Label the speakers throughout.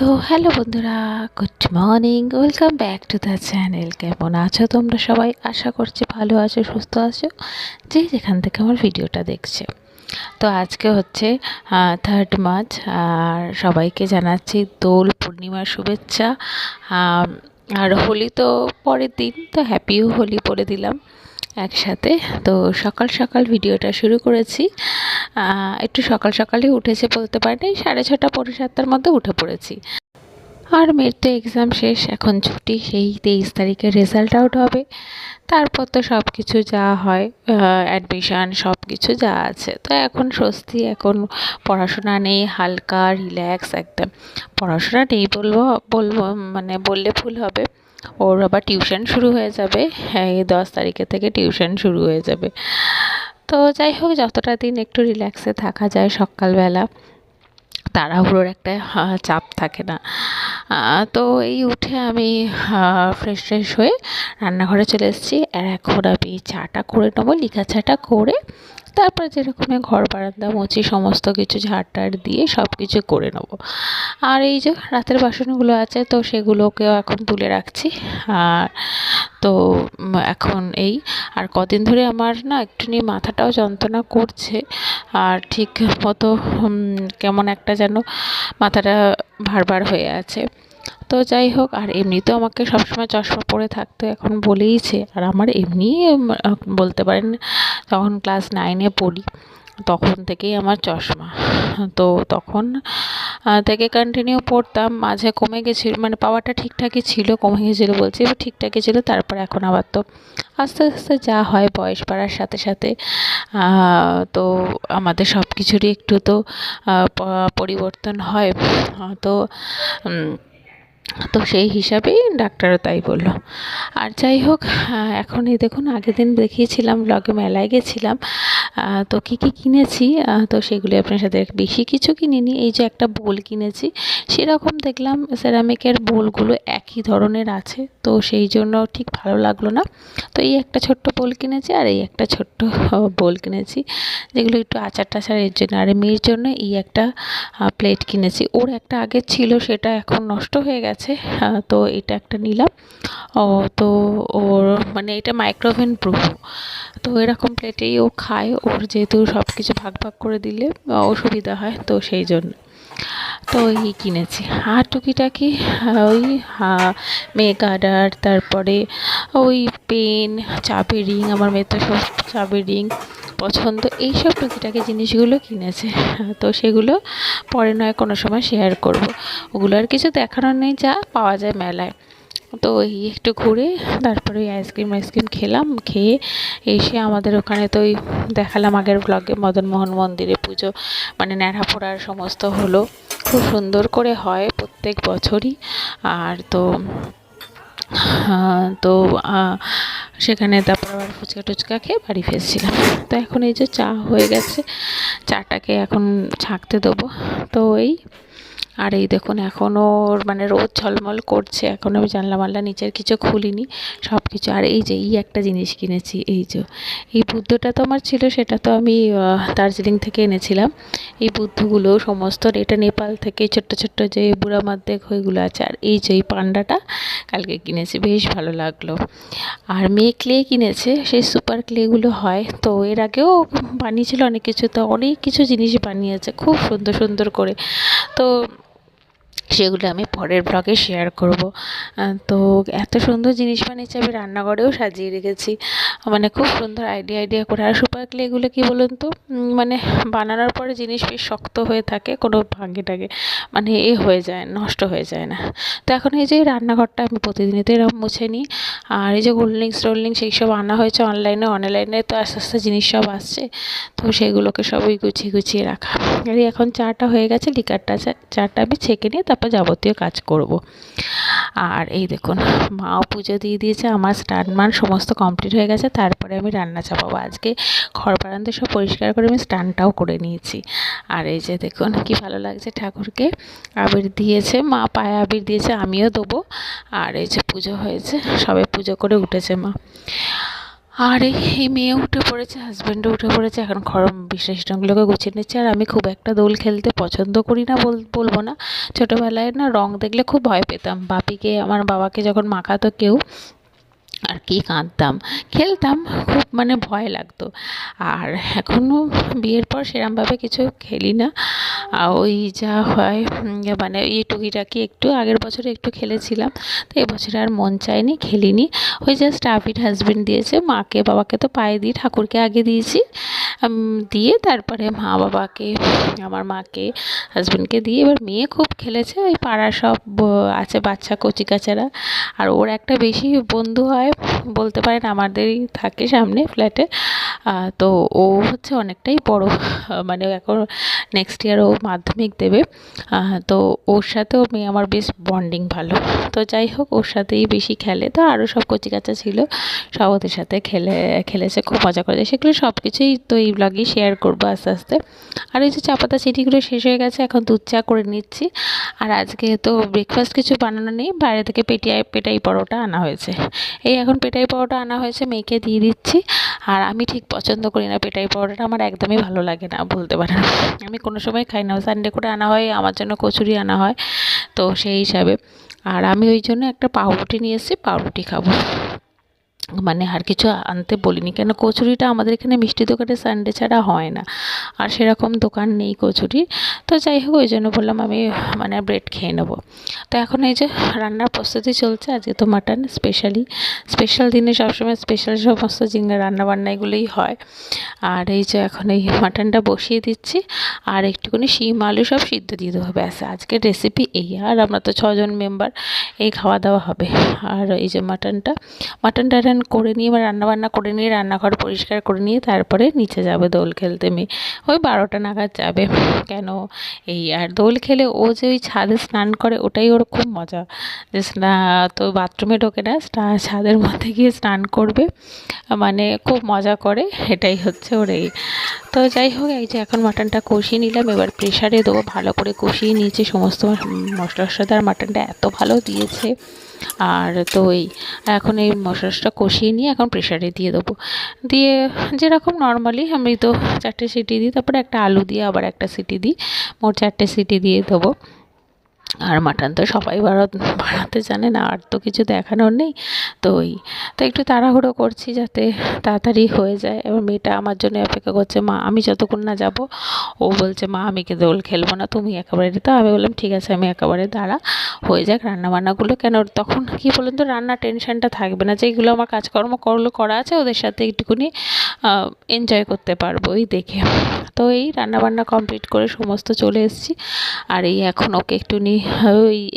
Speaker 1: তো হ্যালো বন্ধুরা, good morning, welcome back to the channel. কেমন আছো তোমরা সবাই? আশা করছি ভালো আছো, সুস্থ আছো, যে যেখান থেকে আমার ভিডিওটা দেখছে। তো আজকে হচ্ছে 3rd মার্চ, আর সবাইকে জানাচ্ছি দোল পূর্ণিমার শুভেচ্ছা। আর হোলি তো পরের দিন, তো হ্যাপিও হোলি বলে দিলাম একসাথে। তো সকাল সকাল ভিডিওটা শুরু করেছি। একটু সকাল সকালই উঠেছে বলতে পারি, 6:30 পৌনে 7টার মধ্যে উঠে পড়েছি। আর মেয়ের তো এক্সাম শেষ, এখন ছুটি। সেই 23 তারিখে রেজাল্ট আউট হবে, তারপর তো সব কিছু যা হয়, অ্যাডমিশান সব কিছু যা আছে, তো এখন স্বস্তি। এখন পড়াশোনা নেই, হালকা রিল্যাক্স একদম। পড়াশোনা নেই বলবো বলবো মানে বললে ভুল হবে, ওর আবার টিউশন শুরু হয়ে যাবে। হ্যাঁ, এই 10 তারিখে থেকে টিউশন শুরু হয়ে যাবে। তো যাই হোক, যতটা দিন একটু রিল্যাক্সে থাকা যায় সকালবেলা, তাড়াহুড়োর একটা চাপ থাকে না। তো এই উঠে আমি ফ্রেশ ট্রেশ হয়ে রান্নাঘরে চলে এসেছি। আর এখন আমি চাটা করে নেবো, লিকা চাটা করে তারপরে যেরকম ঘর বারান্দা মুছি, সমস্ত কিছু ঝাড় টাড় দিয়ে সব কিছু করে নেবো। আর এই যে রাতের বাসনগুলো আছে, তো সেগুলোকেও এখন তুলে রাখছি। আর তো এখন এই আর কদিন ধরে আমার না একটু নিয়ে মাথাটাও যন্ত্রণা করছে, আর ঠিক মতো কেমন একটা যেন মাথাটা ভারবার হয়ে আছে। তো যাই হোক, আর এমনিতেও আমাকে সবসময় চশমা পরে থাকতে এখন বলেইছে। আর আমার এমনি বলতে পারেন, তখন ক্লাস 9-এ পড়ি, তখন থেকেই আমার চশমা। তো তখন থেকে কন্টিনিউ পড়তাম, মাঝে কমে গেছিল, মানে পাওয়ারটা ঠিকঠাকই ছিল, কমে গেছিলো বলছি, এবার ঠিকঠাকই ছিল। তারপর এখন আবার তো আস্তে আস্তে যা হয় বয়স বাড়ার সাথে সাথে তো আমাদের সব কিছুরই একটু তো পরিবর্তন হয়। তো তো সেই হিসাবেই ডাক্তারও তাই বলল। আর যাই হোক, এখন এই দেখুন, আগের দিন দেখিয়েছিলাম ব্লগে, মেলায় গেছিলাম। তো কী কী কিনেছি, তো সেগুলি আপনার সাথে, বেশি কিছু কিনিনি। এই যে একটা বোল কিনেছি, সেরকম দেখলাম সেরামিকের বোলগুলো একই ধরনের আছে, তো সেই জন্য ঠিক ভালো লাগলো না। তো এই একটা ছোট্ট বোল কিনেছি, আর এই একটা ছোট্ট বোল কিনেছি, যেগুলো একটু আচার টাচার এর জন্য। আর মেয়ের জন্য এই একটা প্লেট কিনেছি, ওর একটা আগে ছিল, সেটা এখন নষ্ট হয়ে গেছে। তো এটা একটা নিলাম। তো ওর মানে এটা মাইক্রোওভেন প্রুফ, তো এরকম প্লেটেই ও খায়। ওর যেহেতু সব কিছু ভাগ ভাগ করে দিলে অসুবিধা হয়, তো সেই জন্য তো এই কিনেছি। আর টুকিটাকি ওই মেয়ে গার্ডার, তারপরে ওই পেন, চাবির রিং, আমার মেয়ে তো সব চাবির রিং পছন্দ, এইসব টুকিটাকি জিনিসগুলো কিনেছে। তো সেগুলো পরে নয় কোনো সময় শেয়ার করব। ওগুলো আর কিছু দেখানোর নেই, যা পাওয়া যায় মেলায়। তো এই একটু ঘুরে তারপরে ওই আইসক্রিম খেলাম, খেয়ে এসে আমাদের ওখানে তো ওই দেখালাম আগের ব্লগে, মদনমোহন মন্দিরে পুজো, মানে ন্যাড়াপোড়ার সমস্ত হলো, খুব সুন্দর করে হয় প্রত্যেক বছরই। আর তো তো সেখানে তারপর আবার ফুচকা টুচকা খেয়ে বাড়ি ফিরছিলাম। তো এখন এই যে চা হয়ে গেছে, চাটাকে এখন ছাঁকতে দেবো। তো এই আর এই দেখুন, এখনও মানে রোদ ঝলমল করছে, এখন আমি জানলা মানলা নিচের কিছু খুলিনি, সব কিছু। আর এই যে এই একটা জিনিস কিনেছি, এই যে এই বুদ্ধটা তো আমার ছিল, সেটা তো আমি দার্জিলিং থেকে এনেছিলাম। এই বুদ্ধগুলো সমস্ত, এটা নেপাল থেকে ছোট্ট ছোট্ট যে বুড়া মাদ্দেক ওইগুলো আছে। আর এই যে এই পান্ডাটা কালকে কিনেছি, বেশ ভালো লাগলো। আর মেয়ে ক্লে কিনেছে, সেই সুপার ক্লেগুলো হয়, তো এর আগেও বানিয়েছিল অনেক কিছু, তো অনেক কিছু জিনিস বানিয়েছে খুব সুন্দর সুন্দর করে। তো সেগুলো আমি পরের ব্লগে শেয়ার করব। তো এত সুন্দর জিনিস বানিয়েছে, আমি রান্নাঘরেও সাজিয়ে রেখেছি, মানে খুব সুন্দর আইডিয়া করে। আর সুপার ক্লেগুলো কী বলুন তো, মানে বানানোর পরে জিনিস বেশ শক্ত হয়ে থাকে, কোনো ভাঙে টাগে মানে হয়ে যায়, নষ্ট হয়ে যায় না। তো এখন এই যে রান্নাঘরটা আমি প্রতিদিনই তো এরকম মুছে নিই। আর এই যে কোল্ড ড্রিঙ্কস সেই সব আনা হয়েছে অনলাইনে তো আস্তে আস্তে জিনিস সব আসছে, তো সেগুলোকে সবই গুছিয়ে রাখা। আর এখন চাটা হয়ে গেছে, লিকারটা চাটা আমি ছেঁকে নিয়ে তারপর যাবতীয় কাজ করব। আর এই দেখুন, মাও পুজো দিয়ে দিয়েছে, আমার স্নান সমস্ত কমপ্লিট হয়ে গেছে। তারপরে আমি রান্না চাপাবো। আজকে ঘর বারান্দা সব পরিষ্কার করে আমি স্নানটাও করে নিয়েছি। আর এই যে দেখুন কি ভালো লাগছে, ঠাকুরকে আবির দিয়েছে, মা পায়ে আবির দিয়েছে, আমিও দেবো। আর এই যে পুজো হয়েছে, সবে পুজো করে উঠেছে মা। আর এই মেয়ে উঠে পড়েছে, হাজব্যান্ডও উঠে পড়েছে, এখন বিশেষণগুলোকে গুছিয়ে নিচ্ছে। আর আমি খুব একটা দোল খেলতে পছন্দ করি না, বলবো না। ছোটোবেলায় না রং দেখলে খুব ভয় পেতাম। আমার বাবাকে যখন মাখাতো কেউ, আর কি কাঁদতাম, খেলতাম, খুব মানে ভয় লাগতো। আর এখনও বিয়ের পর সেরমভাবে কিছু খেলি না। ওই যা হয় মানে এই টুকিটাকি একটু আগের বছরে একটু খেলেছিলাম, তো এবছরে আর মন চায়নি, খেলিনি। ওই জাস্ট আবির হাজব্যান্ড দিয়েছে, মাকে বাবাকে তো পায়ে দিই, ঠাকুরকে আগে দিয়েছি, দিয়ে তারপরে মা বাবাকে, আমার মাকে, হাজব্যান্ডকে দিয়ে এবার মেয়ে খুব খেলেছে। ওই পাড়ার সব আছে বাচ্চা কচিকাচারা, আর ওর একটা বেশি বন্ধু হয় বলতে পারেন, আমাদেরই থাকে সামনে ফ্ল্যাটে। তো ও হচ্ছে অনেকটাই বড়, মানে এখন নেক্সট ইয়ার ও মাধ্যমিক দেবে। তো ওর সাথেও মেয়ে আমার বেশ বন্ডিং ভালো। তো যাই হোক, ওর সাথেই বেশি খেলে। তো আরও সব কচিকাচা ছিল, সব ওদের সাথে খেলেছে, খুব মজা করেছে। সেগুলো সব কিছুই তো এই ব্লগেই শেয়ার করবো আস্তে আস্তে। আর এই যে চা পাতা চিনিগুলো শেষ হয়ে গেছে, এখন দুধ চা করে নিচ্ছি। আর আজকে তো ব্রেকফাস্ট কিছু বানানো নেই, বাইরে থেকে পেটাই পরোটা আনা হয়েছে। এই এখন পেটাই পরোটা আনা হয়েছে, মেয়েকে দিয়ে দিচ্ছি। আর আমি ঠিক পছন্দ করি না পেটাই পরোটাটা, আমার একদমই ভালো লাগে না বলতে পারেন। আমি কোনো সময় খাই না, সানডে করে আনা হয়, আমার জন্য কচুরি আনা হয়, তো সেই হিসাবে। আর আমি ওই জন্য একটা পাউরুটি নিয়ে এসেছি, পাউরুটি খাবো, মানে আর কিছু আনতে বলিনি, কেন কচুরিটা আমাদের এখানে মিষ্টি দোকানে সানডে ছাড়া হয় না, আর সেরকম দোকান নেই কচুরি। তো যাই হোক, ওই জন্য বললাম আমি মানে ব্রেড খেয়ে নেবো। তো এখন এই যে রান্নার প্রস্তুতি চলছে। আজকে তো মাটন, স্পেশাল দিনে সবসময় স্পেশাল সমস্ত রান্নাবান্না এগুলোই হয়। আর এই যে এখন এই মাটনটা বসিয়ে দিচ্ছি, আর একটুখানি শিম আলু সব সিদ্ধ দিয়ে দেবো, ব্যাস আজকের রেসিপি এই। আর আমরা তো 6জন মেম্বার, এই খাওয়া দাওয়া হবে। আর এই যে মাটনটা করে নিয়ে, এবার রান্নাবান্না করে নিয়ে, রান্নাঘর পরিষ্কার করে নিয়ে তারপরে নিচে যাবে দোল খেলতে মেয়ে। ওই 12টা নাগাদ যাবে। কেন এই আর দোল খেলে ও যে ওই ছাদে স্নান করে, ওটাই ওর খুব মজা। যে তো বাথরুমে ঢোকে না, ছাদের মধ্যে গিয়ে স্নান করবে, মানে খুব মজা করে, এটাই হচ্ছে ওর এই। তো যাই হোক, এই যে এখন মাটনটা কষিয়ে নিলাম, এবার প্রেশারে দেবো। ভালো করে কষিয়ে নিয়েছি সমস্ত মশলার সাথে, আর মাটনটা এত ভালো দিয়েছে। আর তো এখন এই মশলাটা কষিয়ে নিয়ে এখন প্রেশারে দিয়ে দেবো। দিয়ে যেরকম নর্মালি আমি তো 4টে সিটি দিই, তারপরে একটা আলু দিয়ে আবার একটা সিটি দিই, মোট 4টে সিটি দিয়ে দেবো। আর মাটন তো সবাই বানাতে জানে না, আর তো কিছু দেখানোর নেই। তো তো একটু তাড়াহুড়ো করছি যাতে তাড়াতাড়ি হয়ে যায়। এবার মেয়েটা আমার জন্য অপেক্ষা করছে, মা আমি যতক্ষণ না যাব। ও বলছে, মা আমি কি দোল খেলবো না, তুমি একেবারে। তো আমি বললাম ঠিক আছে, আমি একেবারে দাঁড়া, হয়ে যাক রান্নাবান্নাগুলো। কেন তখন কি বলুন তো, রান্নার টেনশনটা থাকবে না, যেগুলো আমার কাজকর্ম করা আছে ওদের সাথে একটুখানি এনজয় করতে পারবো এই দেখে। তো এই রান্নাবান্না কমপ্লিট করে সমস্ত চলে এসেছি। আর এই এখন ওকে একটুখানি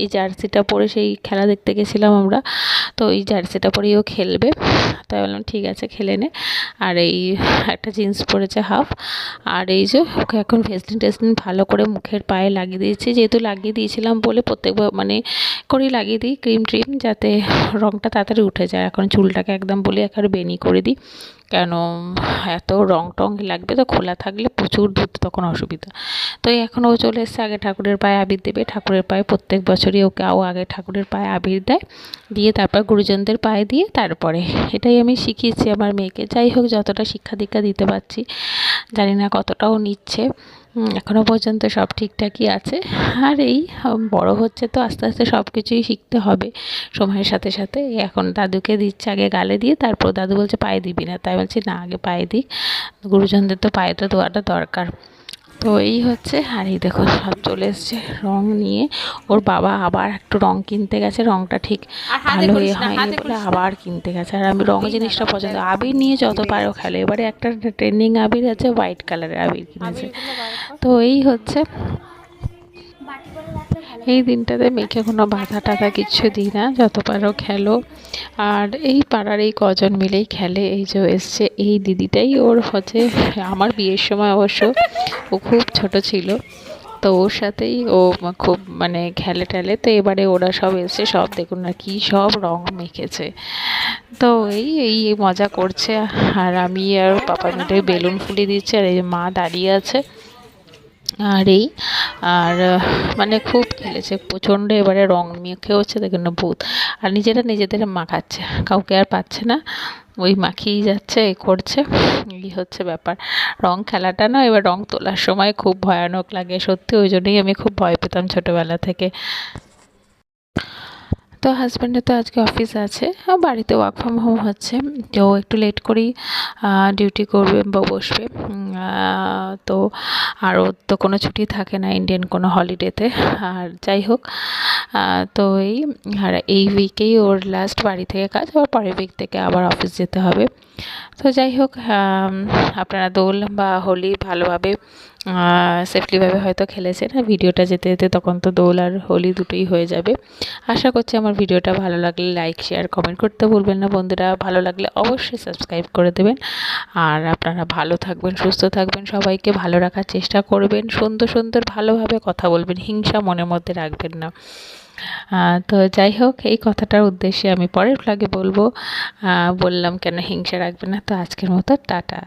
Speaker 1: এই জার্সিটা পরে, সেই খেলা দেখতে গেছিলাম আমরা, তো এই জার্সিটা পরেই ও খেলবে। তাই বললাম ঠিক আছে, খেলে নে। আর এই একটা জিন্স পরেছে হাফ। আর এই যে ওকে এখন ভেসলিন ভালো করে মুখের পায়ে লাগিয়ে দিয়েছি, যেহেতু লাগিয়ে দিয়েছিলাম বলে প্রত্যেকবার মানে করেই লাগিয়ে দিই ক্রিম যাতে রঙটা তাড়াতাড়ি উঠে যায়। এখন চুলটাকে একদম বলি একেবারে বেনি করে দিই, কেন এত রং টং লাগবে, তো খোলা থাকলে প্রচুর ধুতে তখন অসুবিধা। তো এখন ও চলে এসছে, আগে ঠাকুরের পায়ে আবির দেবে। ঠাকুরের পায়ে প্রত্যেক বছরই ওকে আগে ঠাকুরের পায়ে আবির দেয়, দিয়ে তারপর গুরুজনদের পায়ে দিয়ে তারপরে। এটাই আমি শিখিয়েছি আমার মেয়েকে। যাই হোক, যতটা শিক্ষা দীক্ষা দিতে পারছি, জানি না কতটাও নিচ্ছে। এখনও পর্যন্ত সব ঠিকঠাকই আছে। আর এই বড় হচ্ছে তো আস্তে আস্তে সব কিছুই শিখতে হবে সময়ের সাথে সাথে। এখন দাদুকে দিচ্ছে আগে গালে দিয়ে, তারপর দাদু বলছে পায়ে দিবি না, তাই বলছি না আগে পায়ে দিই, গুরুজনদের তো পায়ে তো দেওয়াটা দরকার। তো এই হচ্ছে। আর এই দেখো সব চলে এসছে রং নিয়ে। ওর বাবা আবার একটু রং কিনতে গেছে, রংটা ঠিক ভালো হয়নি বলে আবার কিনতে গেছে। আর আমি রং জিনিসটা পছন্দ, আবির নিয়ে যত পারো খেলে। এবারে একটা ট্রেন্ডিং আবির আছে, হোয়াইট কালারের আবির কিনেছে। তো এই হচ্ছে, এই দিনটাতে মেয়েকে কোনো বাধা টাধা কিচ্ছু দিই না, যত পারো খেলো। আর এই পাড়ার এই কজন মিলেই খেলে। এই যে এসছে এই দিদিটাই, ওর হচ্ছে আমার বিয়ের সময় অবশ্য ও খুব ছোট ছিল, তো ওর সাথেই ও খুব মানে খেলে টেলে। তো এবারে ওরা সব এসছে, সব দেখুন না কি সব রং মেখেছে। তো এই মজা করছে। আর আমি আর পাপা মিলে বেলুন ফুলিয়ে দিচ্ছে, আর এই মা দাঁড়িয়ে আছে। আর এই আর মানে খুব খেলেছে প্রচণ্ড, এবারে রং মেখে হচ্ছে দেখুন না ভূত। আর নিজেদের মাখাচ্ছে, কাউকে আর পাচ্ছে না, ওই মাখিয়েই যাচ্ছে, এ করছে, এই হচ্ছে ব্যাপার। রং খেলাটা না এবার রং তোলার সময় খুব ভয়ানক লাগে সত্যি, ওই জন্যই আমি খুব ভয় পেতাম ছোটোবেলা থেকে। তো হাজব্যান্ডের তো আজকে অফিস আছে, বাড়িতে ওয়ার্ক ফ্রম হোম হচ্ছে, তো একটু লেট করেই ডিউটি করবে বা বসবে। তো আর ওর তো কোনো ছুটি থাকে না ইন্ডিয়ান কোনো হলিডেতে। আর যাই হোক, তো এই উইকেই ওর লাস্ট বাড়ি থেকে কাজ, আবার পরের উইক থেকে আবার অফিস যেতে হবে। তো যাই হোক, আপনারা দোল বা হোলি ভালোভাবে সেফলিভাবে হয়তো খেলেছেন। ভিডিওটা যেতে যেতে তখন তো দোল আর হোলি দুটোই হয়ে যাবে। আশা করছি আমার ভিডিওটা ভালো লাগলে লাইক শেয়ার কমেন্ট করতে ভুলবেন না বন্ধুরা। ভালো লাগলে অবশ্যই সাবস্ক্রাইব করে দেবেন। আর আপনারা ভালো থাকবেন, সুস্থ থাকবেন, সবাইকে ভালো রাখার চেষ্টা করবেন, সুন্দর সুন্দর ভালোভাবে কথা বলবেন, হিংসা মনের মধ্যে রাখবেন না। তো যাই হোক, এই কথাটার উদ্দেশ্যে আমি পরের ভ্লগে বলবো, বললাম কেন হিংসা রাখবেন না। তো আজকের মতো টাটা।